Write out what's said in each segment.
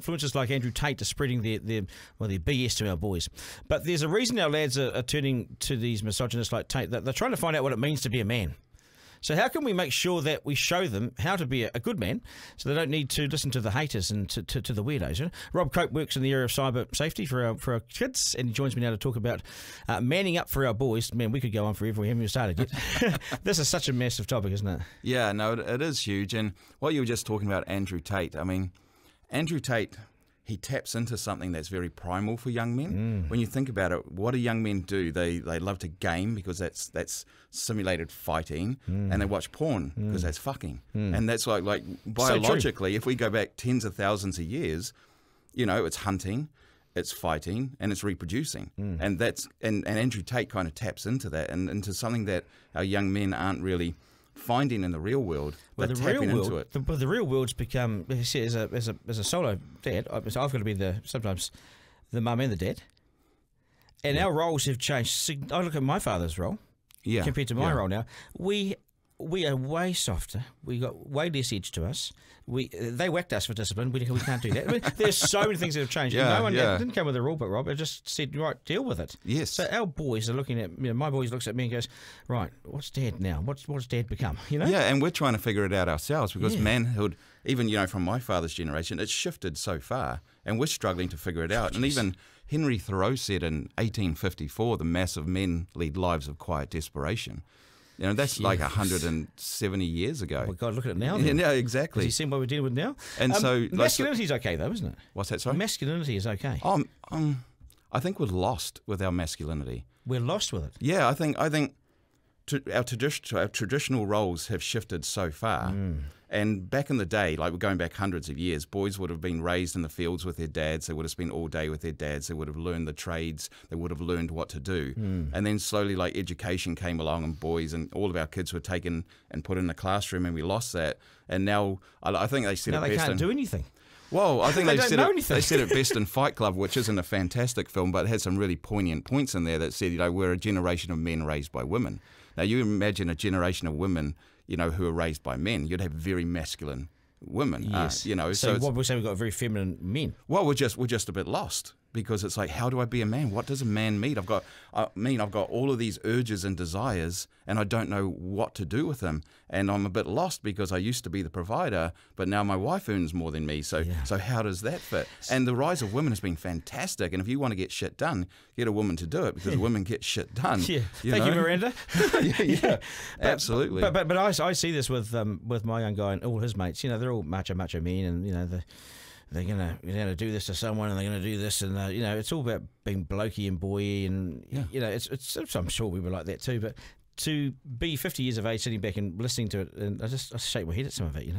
influencers like Andrew Tate are spreading their BS to our boys. But there's a reason our lads are turning to these misogynists like Tate. That they're trying to find out what it means to be a man. So how can we make sure that we show them how to be a good man so they don't need to listen to the haters and to the weirdos? You know? Rob Cope works in the area of cyber safety for our kids, and he joins me now to talk about manning up for our boys. Man, we could go on forever. We haven't even started yet. This is such a massive topic, isn't it? Yeah, no, it is huge. And what you were just talking about, Andrew Tate, I mean, Andrew Tate, he taps into something that's very primal for young men. When you think about it, what do young men do? They love to game because that's simulated fighting, and they watch porn because that's fucking. And that's like biologically, if we go back tens of thousands of years, you know, it's hunting, it's fighting, and it's reproducing. And Andrew Tate kind of taps into that and into something that our young men aren't really finding in the real world. They're tapping into it. But the real world's become, as a solo dad, I've got to be sometimes the mum and the dad. And our roles have changed. I look at my father's role compared to my role now. We are way softer. We got way less edge to us. They whacked us for discipline. We can't do that. I mean, there's so many things that have changed. No one didn't come with a rule book, Rob. It just said, right, deal with it. Yes. So our boys are looking at, my boys looks at me and goes, right, what's dad now? What's dad become? You know? Yeah, and we're trying to figure it out ourselves because manhood, even from my father's generation, it's shifted so far, and we're struggling to figure it out. And even Henry Thoreau said in 1854, the mass of men lead lives of quiet desperation. You know, that's like 170 years ago. Oh, God, look at it now. Then. Yeah, exactly. Have you seen what we're dealing with now? And so masculinity is okay, though, isn't it? What's that, sorry? Masculinity is okay. I think we're lost with our masculinity. We're lost with it. Yeah, I think our traditional roles have shifted so far. And back in the day, like we're going back hundreds of years, boys would have been raised in the fields with their dads. They would have spent all day with their dads. They would have learned the trades. They would have learned what to do. And then slowly, like education came along, and boys and all of our kids were taken and put in the classroom, and we lost that. And now I think they said now it they best. Can't do anything. Well, I think they said it best in Fight Club, which isn't a fantastic film, but it had some really poignant points in there that said, we're a generation of men raised by women. Now, you imagine a generation of women, who are raised by men. You'd have very masculine women. Yes. So what we're saying, we've got very feminine men. Well, we're just a bit lost. Because it's like, how do I be a man? What does a man mean? I've got all of these urges and desires, and I don't know what to do with them. And I'm a bit lost because I used to be the provider, but now my wife earns more than me. So how does that fit? And the rise of women has been fantastic. And if you want to get shit done, get a woman to do it, because women get shit done. Yeah. Thank you, Miranda. Absolutely. But I see this with my young guy and all his mates. They're all macho men, and they're gonna do this to someone, and they're gonna do this, and it's all about being blokey and boy, and it's I'm sure we were like that too. But to be 50 years of age, sitting back and listening to it, and I shake my head at some of it,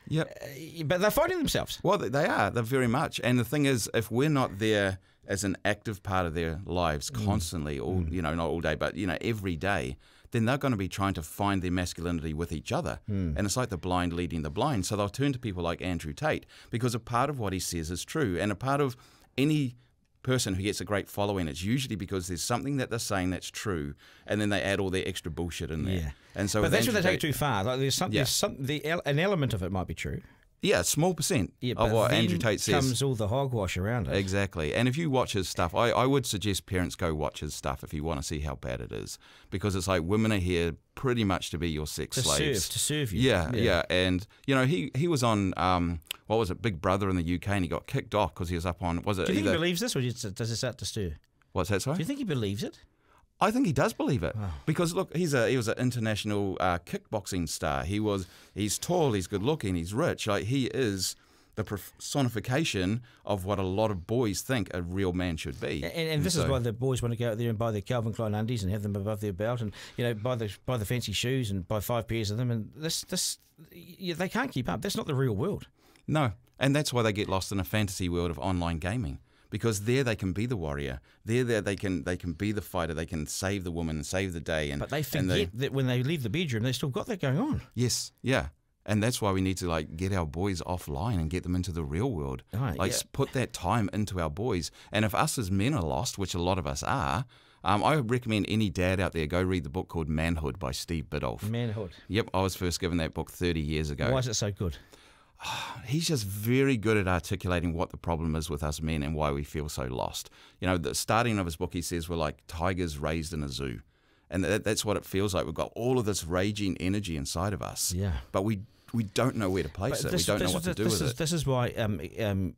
Yep. But they're finding themselves. Well, they are. They're very much. And the thing is, if we're not there as an active part of their lives constantly, not all day, but every day, then they're going to be trying to find their masculinity with each other. And it's like the blind leading the blind. So they'll turn to people like Andrew Tate, because a part of what he says is true. And a part of any person who gets a great following, it's usually because there's something that they're saying that's true, and then they add all their extra bullshit in there. Yeah. And so, but that's when they take it too far. Like an element of it might be true. Yeah, small percent of what Andrew Tate says. Comes all the hogwash around it. Exactly. And if you watch his stuff, I would suggest parents go watch his stuff if you want to see how bad it is. Because it's like, women are here pretty much to be your sex slaves. To serve you. Yeah. And, he was on, what was it, Big Brother in the UK, and he got kicked off because he was up on, Do you think he believes this, or does it start to stir? What's that, sorry? Do you think he believes it? I think he does believe it, because look, he was an international kickboxing star. He's tall, he's good looking, he's rich. Like, he is the personification of what a lot of boys think a real man should be. And this is why the boys want to go out there and buy their Calvin Klein undies and have them above their belt, and buy the fancy shoes and buy 5 pairs of them. And they can't keep up. That's not the real world. No, and that's why they get lost in a fantasy world of online gaming. Because there they can be the warrior. There they can be the fighter. They can save the woman and save the day. But they forget that when they leave the bedroom, they've still got that going on. Yes, yeah. And that's why we need to get our boys offline and get them into the real world. Right, put that time into our boys. And if us as men are lost, which a lot of us are, I recommend any dad out there go read the book called Manhood by Steve Biddulph. Manhood. Yep, I was first given that book 30 years ago. Why is it so good? He's just very good at articulating what the problem is with us men and why we feel so lost. You know, the starting of his book, he says we're like tigers raised in a zoo. And that's what it feels like. We've got all of this raging energy inside of us. Yeah. But we don't know where to place it. We don't know what to do with it. This is why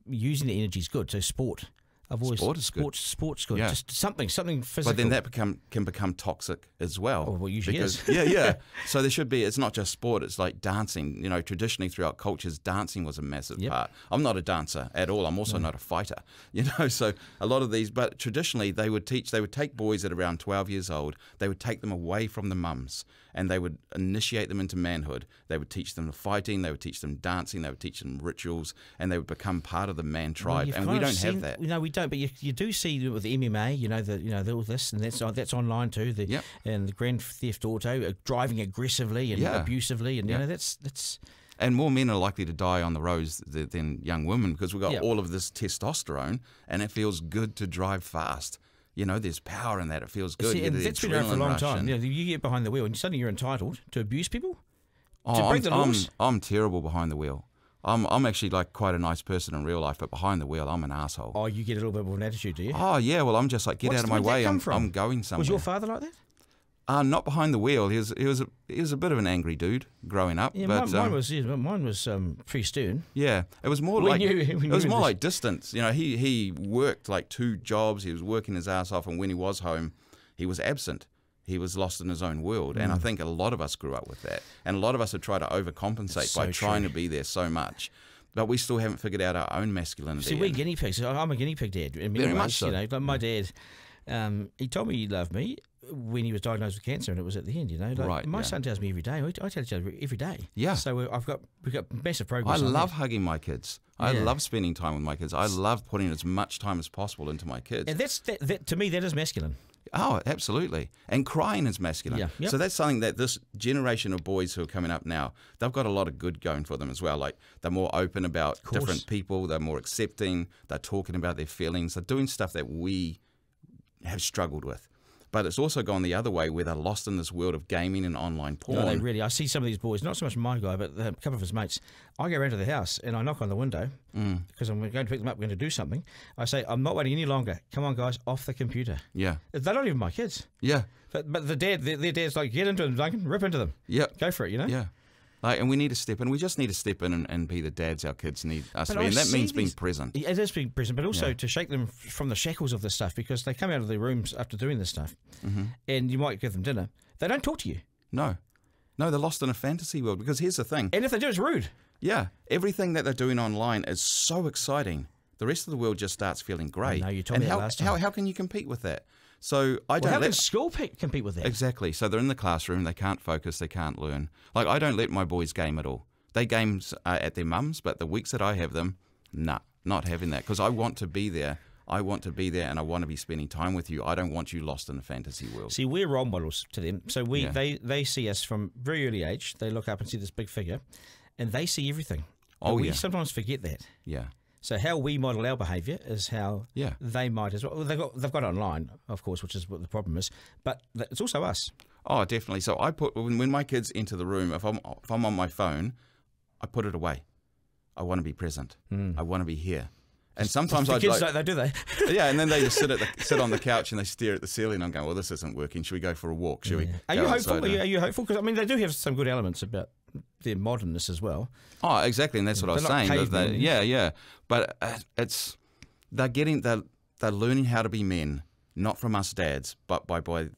using the energy is good. So sport. Sport's good. Yeah. Just something physical. But then that can become toxic as well. Oh, well, usually is. Yeah. So there should be. It's not just sport. It's like dancing. You know, traditionally throughout cultures, dancing was a massive part. I'm not a dancer at all. I'm also not a fighter. You know, so a lot of these. But traditionally, they would take boys at around 12 years old. They would take them away from the mums, and they would initiate them into manhood. They would teach them fighting. They would teach them dancing. They would teach them rituals, and they would become part of the man tribe. Well, and we don't have that. No, we don't. But you do see with the MMA, all this, and that's online too. And the Grand Theft Auto, driving aggressively and abusively, and that's. And more men are likely to die on the roads than young women because we've got all of this testosterone, and it feels good to drive fast. You know, there's power in that. It feels good. See, and that's been around for a long time. You get behind the wheel, and suddenly you're entitled to abuse people. To break the laws. I'm terrible behind the wheel. I'm actually like quite a nice person in real life, but behind the wheel, I'm an asshole. Oh, you get a little bit more of an attitude, do you? Oh yeah, well I'm just like out of my way. I'm going somewhere. Was your father like that? Not behind the wheel. He was a bit of an angry dude growing up. Yeah, but mine was pretty stern. Yeah, it was more like distance. You know, he worked like 2 jobs. He was working his ass off, and when he was home, he was absent. He was lost in his own world. And I think a lot of us grew up with that. And a lot of us have tried to overcompensate by trying to be there so much. But we still haven't figured out our own masculinity. See, we're guinea pigs. I'm a guinea pig dad. Very much so. You know, like my dad, he told me he loved me when he was diagnosed with cancer, and it was at the end, you know. Like my son tells me every day. I tell each other every day. Yeah. So we've got massive progress. I love hugging my kids. I love spending time with my kids. I love putting as much time as possible into my kids. And that to me, that is masculine. Oh, absolutely. And crying is masculine. Yeah. Yep. So that's something that this generation of boys who are coming up now, they've got a lot of good going for them as well. Like they're more open about different people. They're more accepting. They're talking about their feelings. They're doing stuff that we have struggled with. But it's also gone the other way where they're lost in this world of gaming and online porn. No, they really. I see some of these boys, not so much my guy, but a couple of his mates. I go around to the house and I knock on the window because I'm going to pick them up, we're going to do something. I say, I'm not waiting any longer. Come on, guys, off the computer. Yeah. They're not even my kids. Yeah. But their dad's like, get into them, Duncan, rip into them. Yeah. Go for it, you know? Yeah. Like, and we need to step in. We just need to step in and be the dads our kids need us to be. And that means being present. It is being present, but also to shake them from the shackles of this stuff, because they come out of their rooms after doing this stuff and you might give them dinner. They don't talk to you. No, they're lost in a fantasy world, because here's the thing. And if they do, it's rude. Yeah. Everything that they're doing online is so exciting. The rest of the world just starts feeling great. No, you told me that last time. How can you compete with that? So I don't. How can school compete with that? Exactly. So they're in the classroom. They can't focus. They can't learn. Like, I don't let my boys game at all. They game at their mums, but the weeks that I have them, not having that, because I want to be there. I want to be there, and I want to be spending time with you. I don't want you lost in the fantasy world. See, we're role models to them. So they see us from very early age. They look up and see this big figure, and they see everything. But we sometimes forget that. Yeah. So how we model our behaviour is how they might as well. They've got it online, of course, which is what the problem is. But it's also us. Oh, definitely. So I put when my kids enter the room, if I'm on my phone, I put it away. I want to be present. I want to be here. And sometimes the kids don't, do they? Yeah, and then they just sit on the couch and they stare at the ceiling. I'm going, well, this isn't working. Should we go for a walk? Should we? Are you hopeful? Are you hopeful? Because I mean, they do have some good elements about their modernness as well. Oh, exactly, and that's what I was saying. Yeah. But they're learning how to be men, not from us dads, but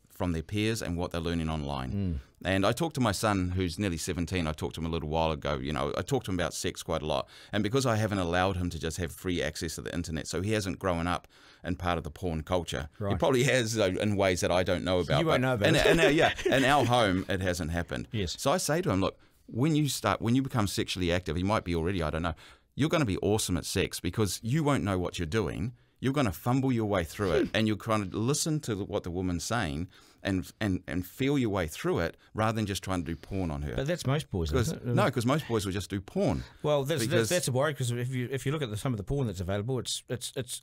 from their peers and what they're learning online. And I talked to my son, who's nearly 17. I talked to him a little while ago. You know, I talked to him about sex quite a lot, and because I haven't allowed him to just have free access to the internet, so he hasn't grown up in part of the porn culture. Right. He probably has in ways that I don't know about. You won't know about it. In our home, it hasn't happened. Yes. So I say to him, look, when you become sexually active, he might be already, I don't know, you're going to be awesome at sex, because you won't know what you're doing. You're going to fumble your way through it, and you're going to listen to what the woman's saying, and feel your way through it rather than just trying to do porn on her. But that's most boys, isn't it? No, because most boys will just do porn. Well, that's a worry, because if you look at some of the porn that's available, it's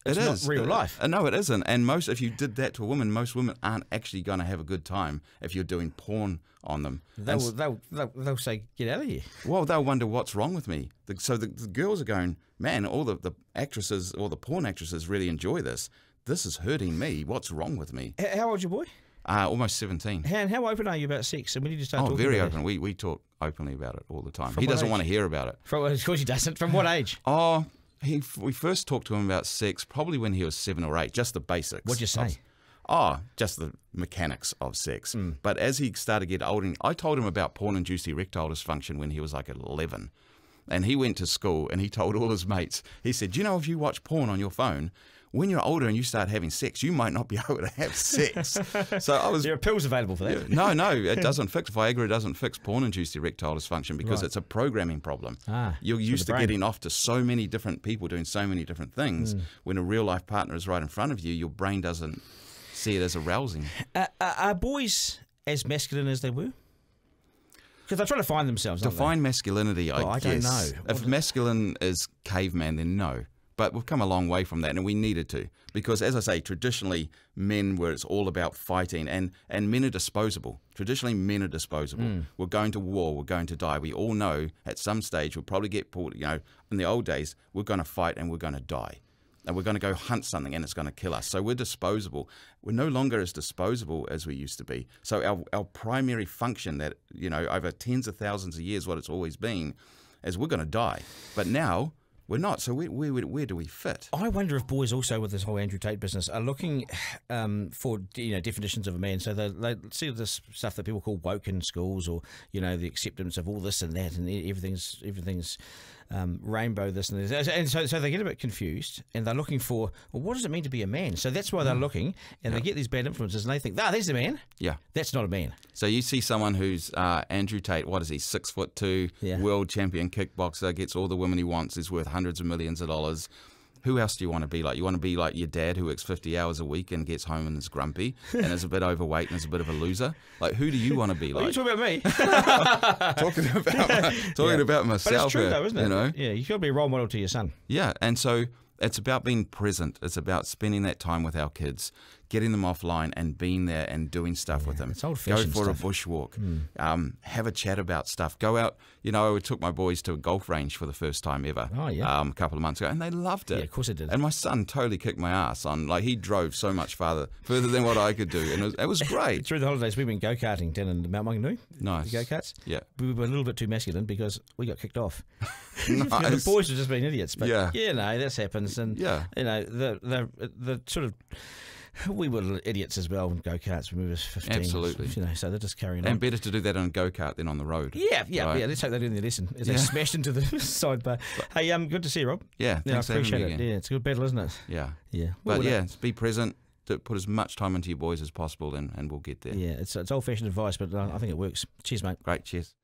not real life. No, it isn't. And if you did that to a woman, most women aren't actually going to have a good time if you're doing porn on them. They'll say, get out of here. Well, they'll wonder what's wrong with me. So the girls are going, man, all the actresses or the porn actresses really enjoy this. This is hurting me. What's wrong with me? How old's your boy? Almost 17. And how open are you about sex? And when did you start talking very about open. We talk openly about it all the time. From He what doesn't age? want to hear about it. Of course he doesn't. From what age? We first talked to him about sex probably when he was 7 or 8, just the basics. What'd you say? Just the mechanics of sex. But as he started to get older, I told him about porn-induced erectile dysfunction when he was like 11. And he went to school and he told all his mates, he said, you know, if you watch porn on your phone, when you're older and you start having sex, you might not be able to have sex. So there are pills available for that. No, it doesn't fix. Viagra doesn't fix porn-induced erectile dysfunction because it's a programming problem. You're used to getting off to so many different people doing so many different things. When a real-life partner is right in front of you, your brain doesn't see it as arousing. Are boys as masculine as they were? Because they're trying to find themselves. Define masculinity, I don't guess. know. If masculine is caveman, then no. But we've come a long way from that, and we needed to. Because, as I say, traditionally, men were it's all about fighting, and men are disposable. Traditionally, men are disposable. We're going to war, we're going to die. We all know at some stage we'll probably get pulled, in the old days, we're going to fight and we're going to die. And we're going to go hunt something and it's going to kill us. So we're disposable. We're no longer as disposable as we used to be. So our primary function that, over tens of thousands of years, what it's always been, is we're going to die. But now we're not. So where do we fit? I wonder if boys also with this whole Andrew Tate business are looking for definitions of a man. So they see this stuff that people call woke in schools, or the acceptance of all this and that, and everything's rainbow this and this, and so they get a bit confused and they're looking for, well, what does it mean to be a man? So that's why they're looking, and they get these bad influences and they think, there's a man. Yeah, that's not a man. So you see someone who's Andrew Tate, what is he, 6'2", world champion kickboxer, gets all the women he wants, is worth hundreds of millions of dollars. Who else do you want to be like? You want to be like your dad who works 50 hours a week and gets home and is grumpy and is a bit overweight and is a bit of a loser? Like, who do you want to be like? Are you talking about me? talking about myself. But it's true though, isn't it? Yeah, you've got to be a role model to your son. Yeah, and so it's about being present. It's about spending that time with our kids, getting them offline and being there and doing stuff with them. It's old-fashioned Go for stuff. a bushwalk. Have a chat about stuff. Go out. I took my boys to a golf range for the first time ever a couple of months ago, and they loved it. Yeah, of course they did. And my son totally kicked my ass on, he drove so much further than what I could do, and it was great. Through the holidays, we went go-karting down in Mount Maunganui. Nice. The go-karts. Yeah. We were a little bit too masculine because we got kicked off. Nice. The boys were just being idiots. But this happens. And, yeah. The sort of... We were idiots as well in go-karts when we were 15. Absolutely. So they're just carrying on. And better to do that on a go-kart than on the road. Yeah. Let's hope they do in their lesson as they smashed into the sidebar. Hey, good to see you, Rob. Yeah, thanks I appreciate for having me it. again. Yeah, it's a good battle, isn't it? Yeah. Yeah. But be present. To put as much time into your boys as possible, and we'll get there. Yeah, it's old-fashioned advice, but I think it works. Cheers, mate. Great, cheers.